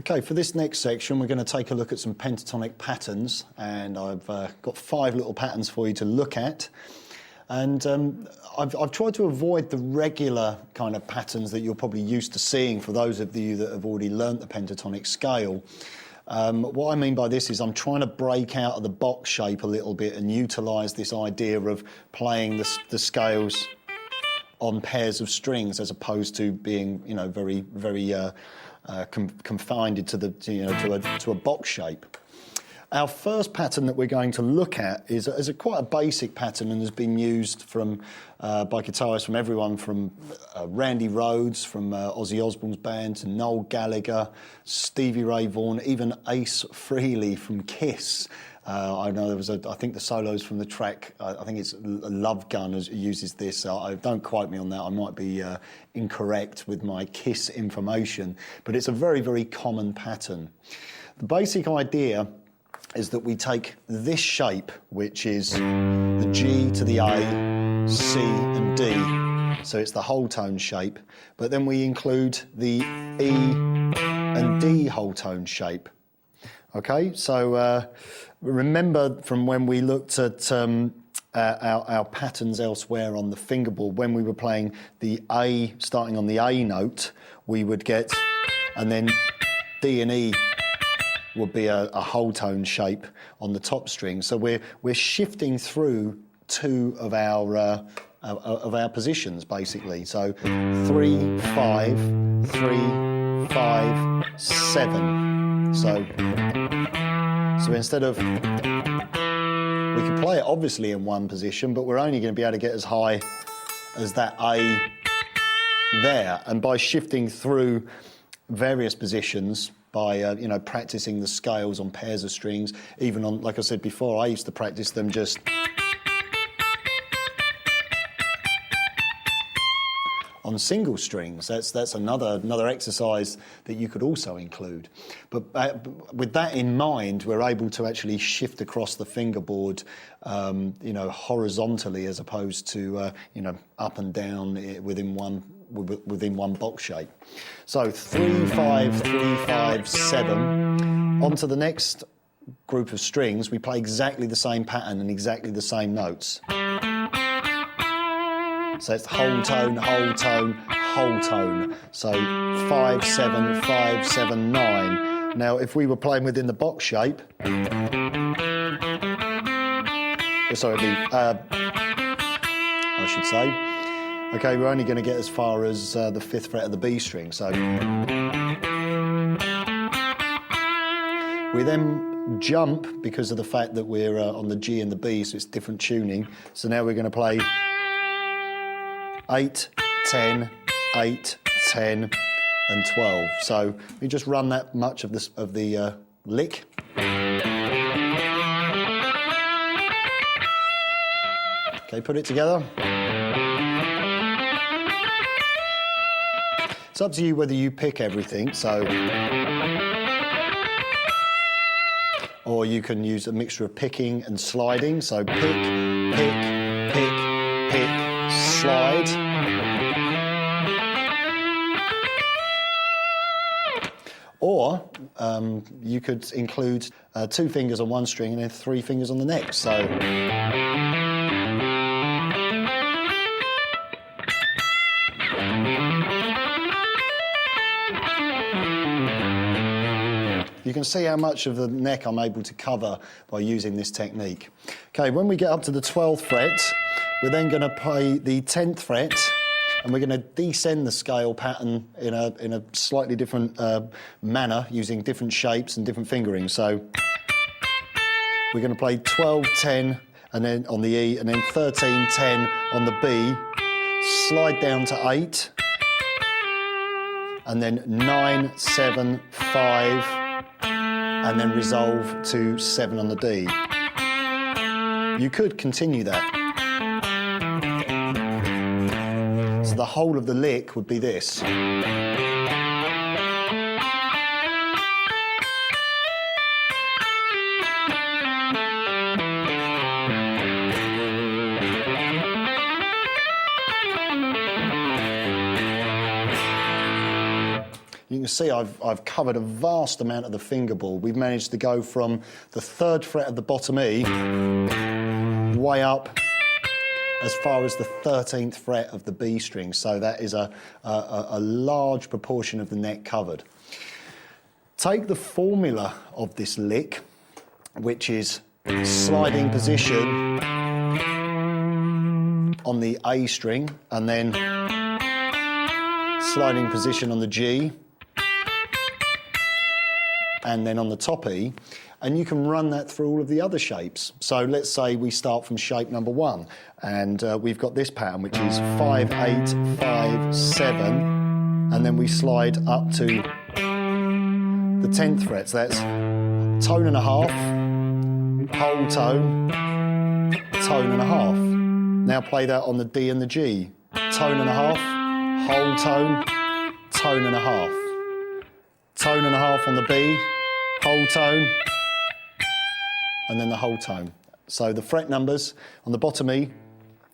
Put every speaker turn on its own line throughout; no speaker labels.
Okay, for this next section, we're going to take a look at some pentatonic patterns, and I've got 5 little patterns for you to look at. And I've tried to avoid the regular kind of patterns that you're probably used to seeing for those of you that have already learnt the pentatonic scale. What I mean by this is I'm trying to break out of the box shape a little bit and utilise this idea of playing the scales on pairs of strings as opposed to being, you know, very confined to the to a box shape. Our first pattern that we're going to look at is quite a basic pattern and has been used by guitarists from everyone from Randy Rhoads from Ozzy Osbourne's band to Noel Gallagher, Stevie Ray Vaughan, even Ace Frehley from Kiss. I know there was I think the solos from the track, I think it's Love Gun uses this. Don't quote me on that, I might be incorrect with my Kiss information, but it's a very, very common pattern. The basic idea is that we take this shape, which is the G to the A, C and D, so it's the whole tone shape, but then we include the E and D whole tone shape. Okay, so remember from when we looked at our patterns elsewhere on the fingerboard, when we were playing the A, starting on the A note, we would get, and then D and E would be a whole tone shape on the top string. So we're shifting through 2 of our positions basically. So 3, 5, 3, 5, 7. So instead of, we can play it obviously in one position, but we're only going to be able to get as high as that A there. And by shifting through various positions, by practicing the scales on pairs of strings, even on, like I said before, I used to practice them just on single strings. That's another exercise that you could also include. But with that in mind, we're able to actually shift across the fingerboard, horizontally as opposed to up and down within one box shape. So 3, 5, 3, 5, 7. On to the next group of strings, we play exactly the same pattern and exactly the same notes. So it's whole tone, whole tone, whole tone. So 5, 7, 5, 7, 9. Now, if we were playing within the box shape, I should say. Okay, we're only going to get as far as the 5th fret of the B string. So we then jump because of the fact that we're on the G and the B, so it's different tuning. So now we're going to play 8, 10, 8, 10, and 12. So we just run that much of the lick. Okay, put it together. It's up to you whether you pick everything, or you can use a mixture of picking and sliding. So pick, pick, pick, pick, slide. Or you could include 2 fingers on one string and then 3 fingers on the next. So you can see how much of the neck I'm able to cover by using this technique. Okay, when we get up to the 12th fret, we're then going to play the 10th fret, and we're going to descend the scale pattern in a slightly different manner, using different shapes and different fingering. So we're going to play 12, 10, and then on the E, and then 13, 10 on the B, slide down to 8, and then 9, 7, 5, and then resolve to 7 on the D. You could continue that. So the whole of the lick would be this. You can see I've covered a vast amount of the fingerboard. We've managed to go from the 3rd fret of the bottom E way up as far as the 13th fret of the B string. So that is a large proportion of the neck covered. Take the formula of this lick, which is sliding position on the A string and then sliding position on the G and then on the top E, and you can run that through all of the other shapes. So let's say we start from shape number 1, and we've got this pattern, which is 5, 8, 5, 7, and then we slide up to the 10th fret. So that's tone and a half, whole tone, tone and a half. Now play that on the D and the G. Tone and a half, whole tone, tone and a half. Tone and a half on the B, whole tone, and then the whole tone. So the fret numbers on the bottom E,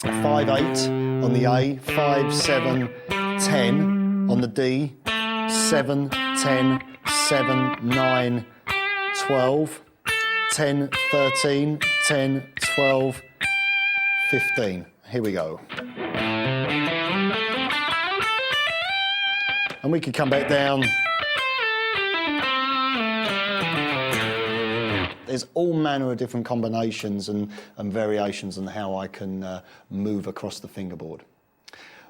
5, 8 on the A, 5, 7, 10 on the D, 7, 10, 7, 9, 12, 10, 13, 10, 12, 15. Here we go. And we can come back down. There's all manner of different combinations and variations on how I can move across the fingerboard.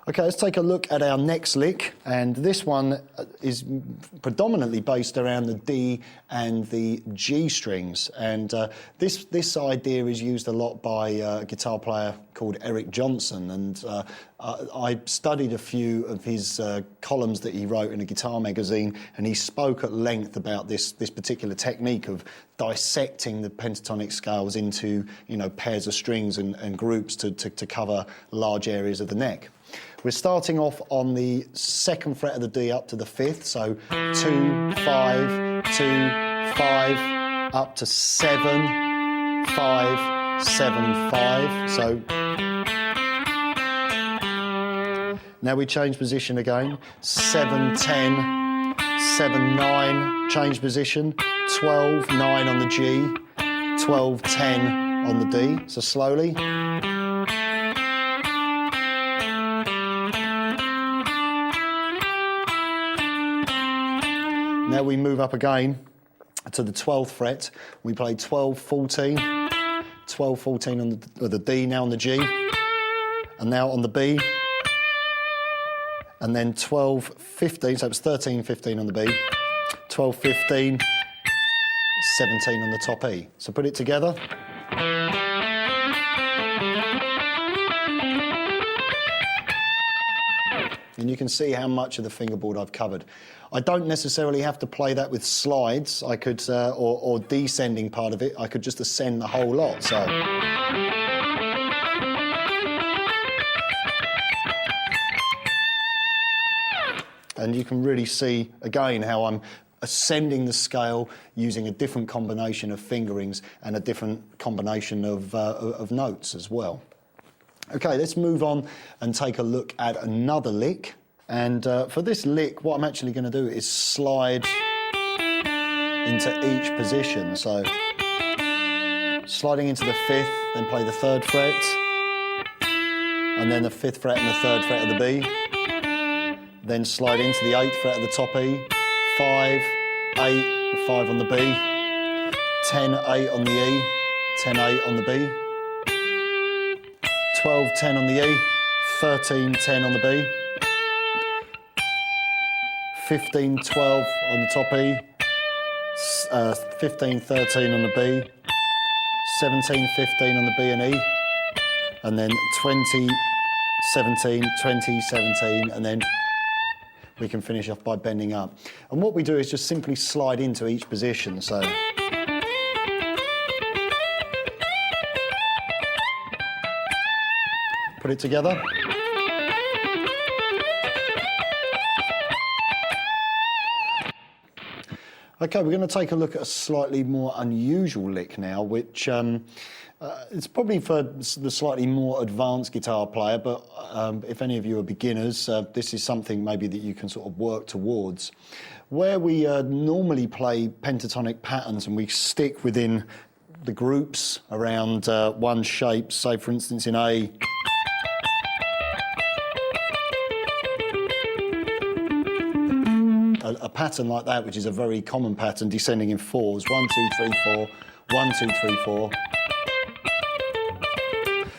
Okay, let's take a look at our next lick, and this one is predominantly based around the D and the G strings, and this idea is used a lot by a guitar player called Eric Johnson, and I studied a few of his columns that he wrote in a guitar magazine, and he spoke at length about this particular technique of dissecting the pentatonic scales into, you know, pairs of strings and groups to cover large areas of the neck. We're starting off on the 2nd fret of the D up to the 5th, so 2, 5, 2, 5, up to 7, 5, 7, 5. So now we change position again. 7, 10, 7, 9, change position. 12, 9 on the G, 12, 10 on the D. So slowly. Now we move up again to the 12th fret. We play 12, 14, 12, 14 on the D, now on the G, and now on the B, and then 12, 15, so it's 13, 15 on the B, 12, 15, 17 on the top E. So put it together. And you can see how much of the fingerboard I've covered. I don't necessarily have to play that with slides. I could, or descending part of it, I could just ascend the whole lot. So. And you can really see, again, how I'm ascending the scale using a different combination of fingerings and a different combination of notes as well. Okay, let's move on and take a look at another lick. And for this lick, what I'm actually going to do is slide into each position. So sliding into the 5th, then play the 3rd fret, and then the 5th fret and the 3rd fret of the B. Then slide into the 8th fret of the top E, 5, 8, 5 on the B, 10, 8 on the E, 10, 8 on the B, 12, 10 on the E, 13, 10 on the B, 15, 12 on the top E, 15, 13 on the B, 17, 15 on the B and E, and then 20, 17, 20, 17, and then we can finish off by bending up. And what we do is just simply slide into each position. So put it together. Okay, we're going to take a look at a slightly more unusual lick now, which it's probably for the slightly more advanced guitar player, but if any of you are beginners, this is something maybe that you can sort of work towards. Where we normally play pentatonic patterns and we stick within the groups around one shape, say for instance in A, a pattern like that, which is a very common pattern, descending in fours, 1, 2, 3, 4, 1, 2, 3, 4.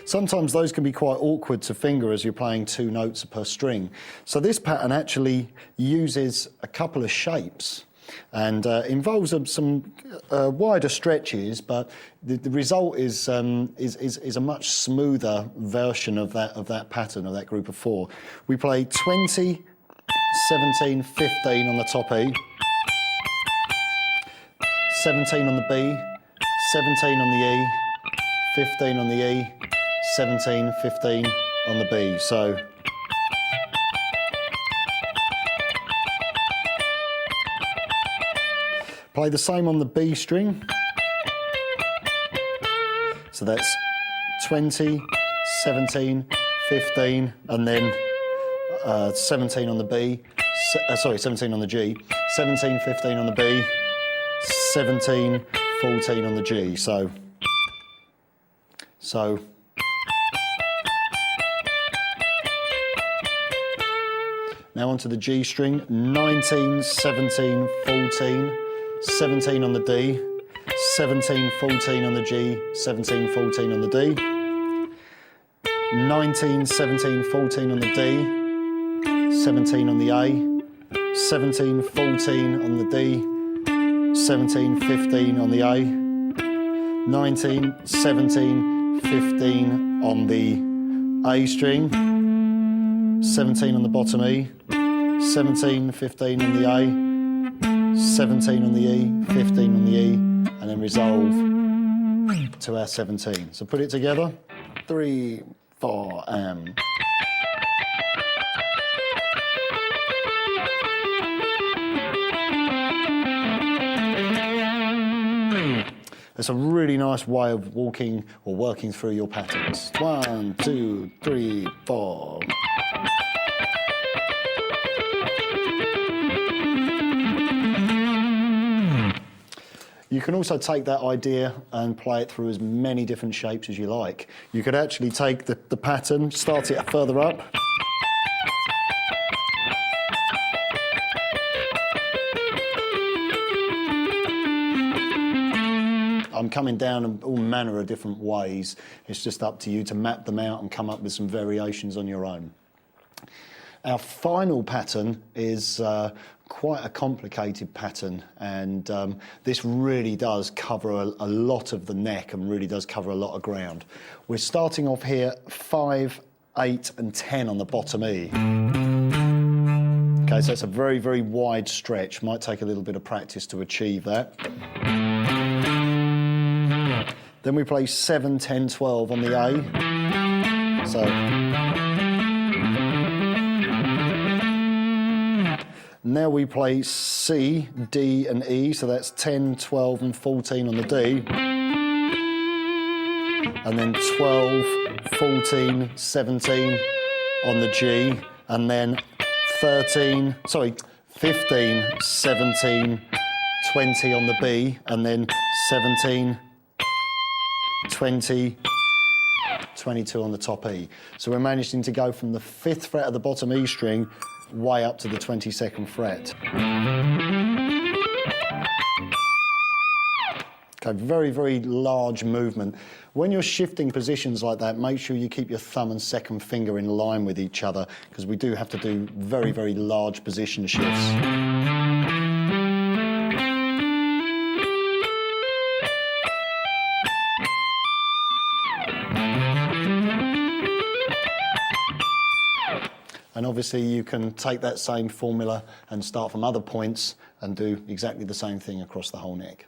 Sometimes those can be quite awkward to finger as you're playing 2 notes per string. So this pattern actually uses a couple of shapes and involves some wider stretches, but the result is a much smoother version of that pattern, of that group of 4. We play 20, 17, 15 on the top E, 17 on the B, 17 on the E, 15 on the E, 17, 15 on the B. So play the same on the B string. So that's 20, 17, 15, and then 17 on the B, 17 on the G, 17, 15 on the B, 17, 14 on the G. So now onto the G string, 19, 17, 14, 17 on the D, 17, 14 on the G, 17, 14 on the D, 19, 17, 14 on the D, 17 on the A, 17, 14 on the D, 17, 15 on the A, 19, 17, 15 on the A string, 17 on the bottom E, 17, 15 on the A, 17 on the E, 15 on the E, and then resolve to our 17. So put it together, 3, 4, and... It's a really nice way of walking or working through your patterns. 1, 2, 3, 4. You can also take that idea and play it through as many different shapes as you like. You could actually take the pattern, start it further up, I'm coming down in all manner of different ways. It's just up to you to map them out and come up with some variations on your own. Our final pattern is quite a complicated pattern, and this really does cover a lot of the neck and really does cover a lot of ground. We're starting off here 5, 8 and 10 on the bottom E. Okay, so it's a very, very wide stretch. Might take a little bit of practice to achieve that. Then we play 7, 10, 12 on the A. So now we play C, D and E, so that's 10, 12 and 14 on the D. And then 12, 14, 17 on the G. And then 15, 17, 20 on the B. And then 17, 20, 22 on the top E. So we're managing to go from the 5th fret of the bottom E string way up to the 22nd fret. Okay, very, very large movement. When you're shifting positions like that, make sure you keep your thumb and second finger in line with each other, because we do have to do very, very large position shifts. And obviously you can take that same formula and start from other points and do exactly the same thing across the whole neck.